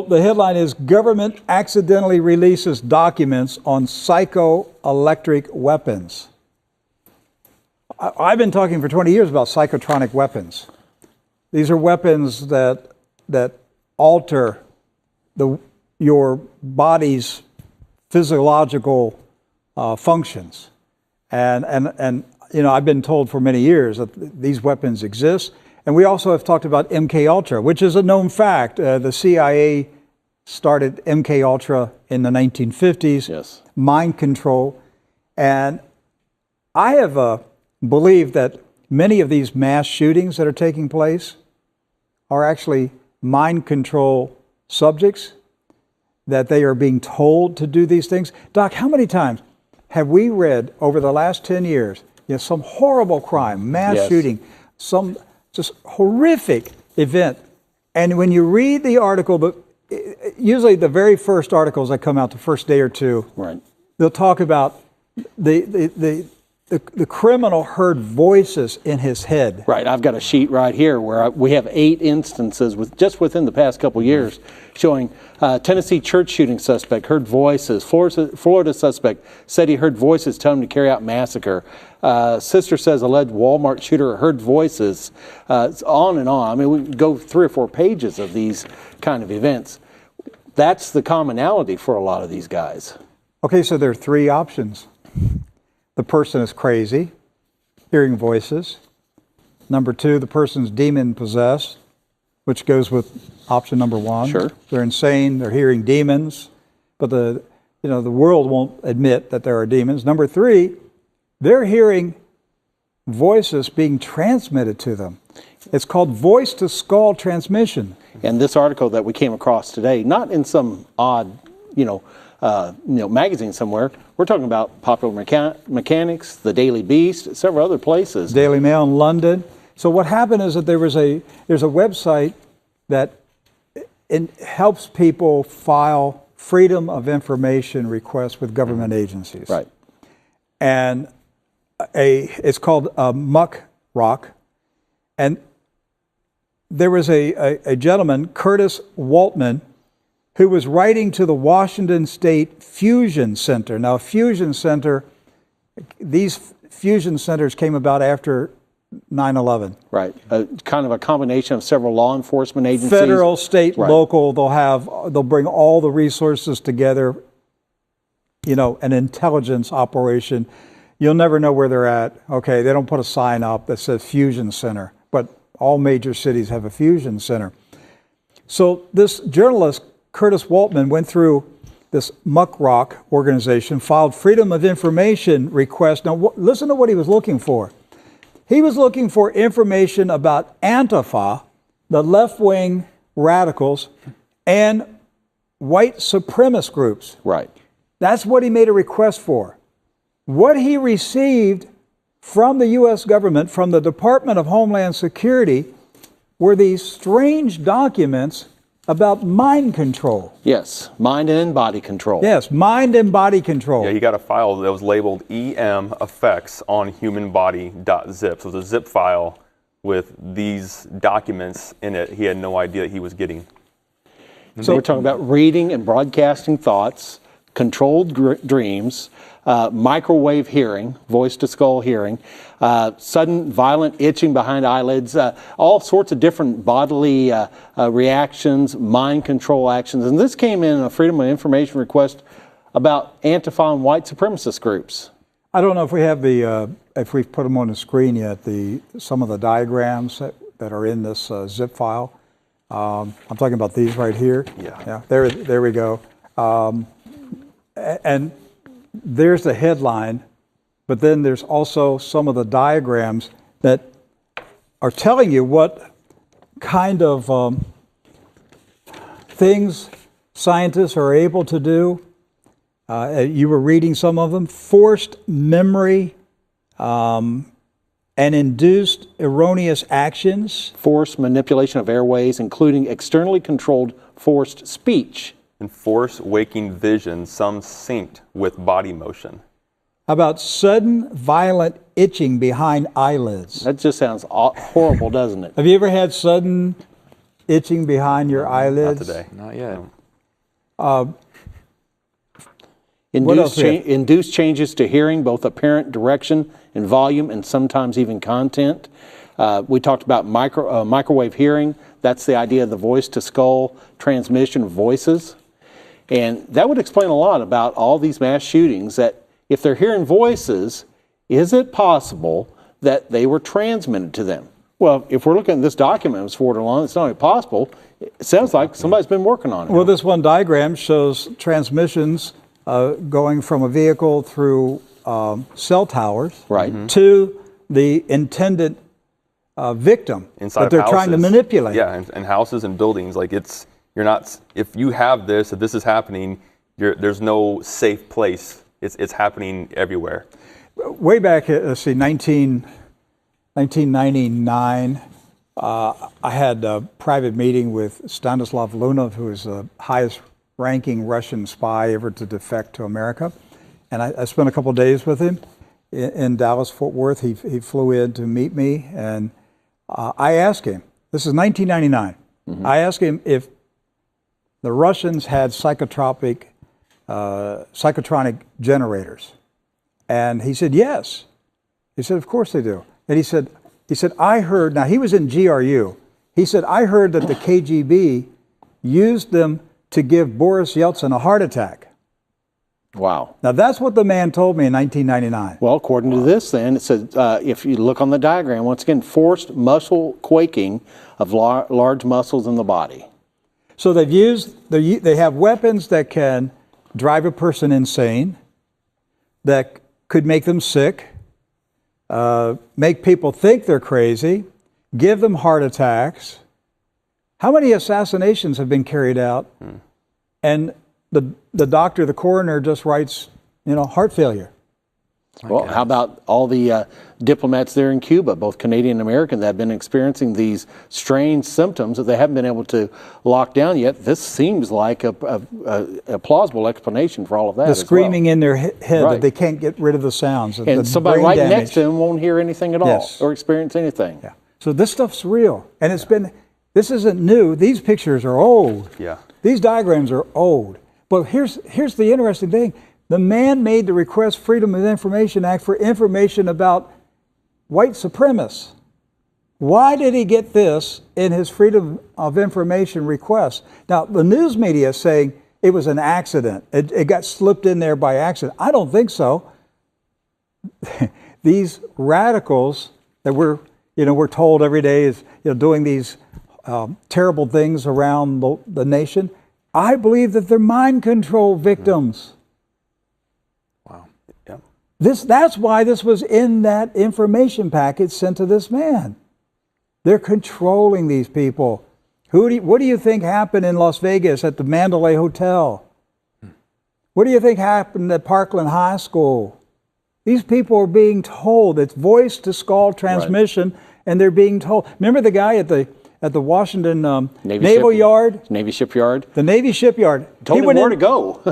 The headline is Government Accidentally Releases Documents on Psychoelectric Weapons. I've been talking for 20 years about psychotronic weapons. These are weapons that alter your body's physiological functions. And you know, I've been told for many years that these weapons exist. And we also have talked about MK Ultra, which is a known fact. The CIA started MK Ultra in the 1950s. Yes. Mind control. And I have believed that many of these mass shootings that are taking place are actually mind control subjects, that they are being told to do these things. Doc, how many times have we read over the last 10 years, some horrible crime, mass shooting, some just horrific event, and when you read the article, but usually the very first articles that come out the first day or two, right, they'll talk about the criminal heard voices in his head. Right. I've got a sheet right here where we have 8 instances just within the past couple years showing Tennessee church shooting suspect heard voices. Florida suspect said he heard voices telling him to carry out massacre. Sister says alleged Walmart shooter heard voices. It's on and on. I mean, we can go 3 or 4 pages of these kind of events. That's the commonality for a lot of these guys. Okay, so there are 3 options. The person is crazy, hearing voices. Number 2, the person's demon possessed, which goes with option number 1. Sure. They're insane, they're hearing demons, but the world won't admit that there are demons. Number 3, they're hearing voices being transmitted to them. It's called voice to skull transmission. And this article that we came across today, not in some odd, magazine somewhere. We're talking about Popular Mechanics, The Daily Beast, several other places. Daily Mail in London. So what happened is that there's a website that helps people file freedom of information requests with government agencies. Right. And it's called Muck Rock. And there was a gentleman, Curtis Waltman, who was writing to the Washington State Fusion Center. Now, Fusion Center, these fusion centers came about after 9/11. Right, kind of a combination of several law enforcement agencies. Federal, state, right, local. They'll bring all the resources together. An intelligence operation. You'll never know where they're at. Okay, they don't put a sign up that says Fusion Center, but all major cities have a Fusion Center. So this journalist, Curtis Waltman, went through this Muck Rock organization, filed freedom of information request. Now, listen to what he was looking for. He was looking for information about Antifa, the left-wing radicals, and white supremacist groups. Right. That's what he made a request for. What he received from the U.S. government, from the Department of Homeland Security, were these strange documents about mind control. Yes, mind and body control. Yes, mind and body control. Yeah, he got a file that was labeled EM effects on human body.zip. So it was a zip file with these documents in it. He had no idea that he was getting. So we're talking about reading and broadcasting thoughts, controlled dreams, microwave hearing, voice to skull hearing, sudden violent itching behind eyelids, all sorts of different bodily reactions, mind control actions. And this came in a Freedom of Information request about Antifa and white supremacist groups. I don't know if we have if we've put them on the screen yet, some of the diagrams that are in this zip file. I'm talking about these right here. Yeah. There we go. And there's the headline, but then there's also some of the diagrams that are telling you what kind of things scientists are able to do. You were reading some of them. Forced memory and induced erroneous actions. Forced manipulation of airways, including externally controlled forced speech. And forced waking vision, some synced with body motion. How about sudden violent itching behind eyelids? That just sounds horrible, doesn't it? Have you ever had sudden itching behind your Not eyelids? today. Not yet. What else we have? Induced changes to hearing, both apparent direction and volume, and sometimes even content. We talked about microwave hearing. That's the idea of the voice to skull transmission of voices. And that would explain a lot about all these mass shootings, that if they're hearing voices, is it possible that they were transmitted to them? Well, if we're looking at this document, Ms. Forderlawn, it's not only possible, it sounds like somebody's been working on it. Well, this one diagram shows transmissions going from a vehicle through cell towers Right. to the intended victim Inside that of they're houses. trying to manipulate. Yeah, and houses and buildings. Like you're not. If you have this, if this is happening, there's no safe place. It's happening everywhere. Way back, let's see, 1999, I had a private meeting with Stanislav Lunov, who is the highest ranking Russian spy ever to defect to America. And I spent a couple of days with him in Dallas, Fort Worth. He flew in to meet me, and I asked him, this is 1999, I asked him if the Russians had psychotronic generators. And he said, yes. He said, of course they do. And he said, I heard, now he was in GRU. He said, I heard that the KGB used them to give Boris Yeltsin a heart attack. Wow. Now that's what the man told me in 1999. Well, according to this, then, it says, if you look on the diagram, once again, forced muscle quaking of large muscles in the body. So they have weapons that can drive a person insane, that could make them sick, make people think they're crazy, give them heart attacks. How many assassinations have been carried out? And the doctor, the coroner, just writes, heart failure. Well, how about all the diplomats there in Cuba, both Canadian and American, that have been experiencing these strange symptoms that they haven't been able to lock down yet? This seems like a plausible explanation for all of that. The as screaming well. in their head Right. that they can't get rid of the sounds. And the somebody brain right damage. next to them won't hear anything at all Yes. or experience anything. Yeah. So this stuff's real. And this isn't new. These pictures are old. Yeah. These diagrams are old. But here's the interesting thing. The man made the request Freedom of Information Act for information about white supremacists. Why did he get this in his Freedom of Information request? Now, the news media is saying it was an accident. It got slipped in there by accident. I don't think so. These radicals that we're told every day is doing these terrible things around the nation, I believe that they're mind control victims. Yeah. That's why this was in that information package sent to this man. They're controlling these people. What do you think happened in Las Vegas at the Mandalay Hotel? What do you think happened at Parkland High School? These people are being told it's voice to skull transmission, and they're being told. Remember the guy at the Washington Naval Yard? Navy shipyard. The Navy shipyard. Told him where to go.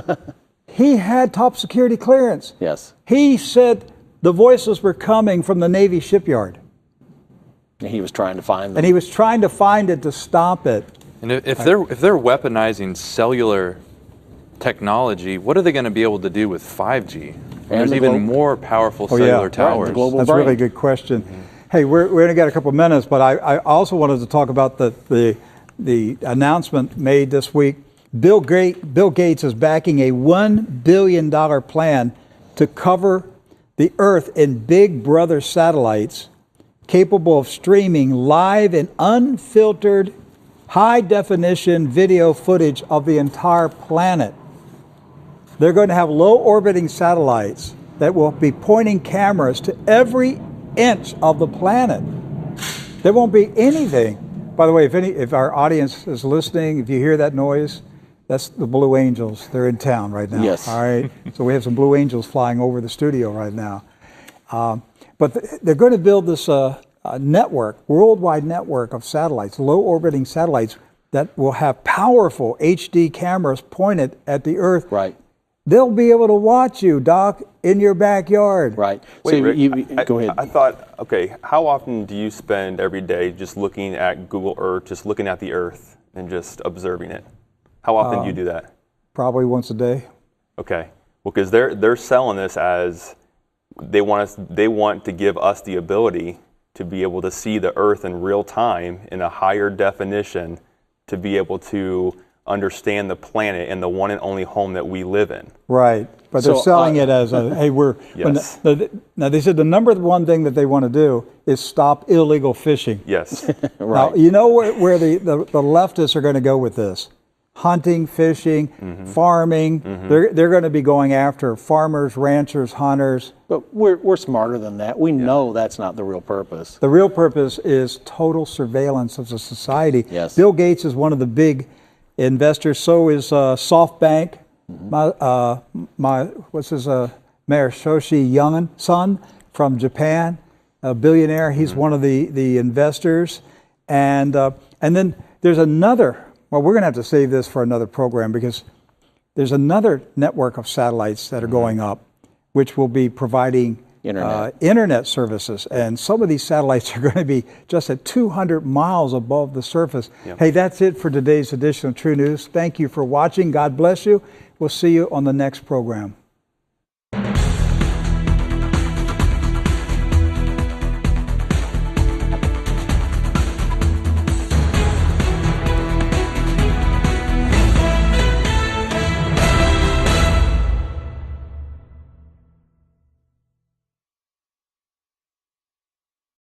He had top security clearance. Yes. He said the voices were coming from the Navy shipyard. And he was trying to find them. And he was trying to find it to stop it. And if they're weaponizing cellular technology, what are they going to be able to do with 5G? There's the even more powerful yeah. cellular Right, the towers. global- That's a brain. really good question. Hey, we only got a couple minutes, but I also wanted to talk about the announcement made this week. Bill Gates is backing a $1 billion plan to cover the Earth in Big Brother satellites capable of streaming live and unfiltered high-definition video footage of the entire planet. They're going to have low-orbiting satellites that will be pointing cameras to every inch of the planet. There won't be anything. By the way, if our audience is listening, if you hear that noise, that's the Blue Angels. They're in town right now. Yes. All right. So we have some Blue Angels flying over the studio right now. But they're going to build this worldwide network of satellites, low-orbiting satellites that will have powerful HD cameras pointed at the Earth. Right. they'll be able to watch you, Doc, in your backyard. Right. Wait, so Rick, go ahead. I thought, okay, how often do you spend every day just looking at Google Earth, just looking at the Earth and just observing it? How often do you do that? Probably once a day. Okay, well, because they're selling this as they want to give us the ability to be able to see the Earth in real time in a higher definition, to be able to understand the planet and the one and only home that we live in. Right, but they're So, selling it as a, hey, we're, Yes. now they said the number one thing that they want to do is stop illegal fishing. Yes. Right. Now, you know where the leftists are going to go with this? Hunting, fishing, farming. They're going to be going after farmers, ranchers, hunters. But we're smarter than that. We know that's not the real purpose. The real purpose is total surveillance of the society. Yes. Bill Gates is one of the big investors. So is SoftBank. What's his Masayoshi Youngin son from Japan, a billionaire. He's one of the investors, and then there's another. Well, we're going to have to save this for another program because there's another network of satellites that are going up, which will be providing internet services. And some of these satellites are going to be just at 200 miles above the surface. Yep. Hey, that's it for today's edition of True News. Thank you for watching. God bless you. We'll see you on the next program.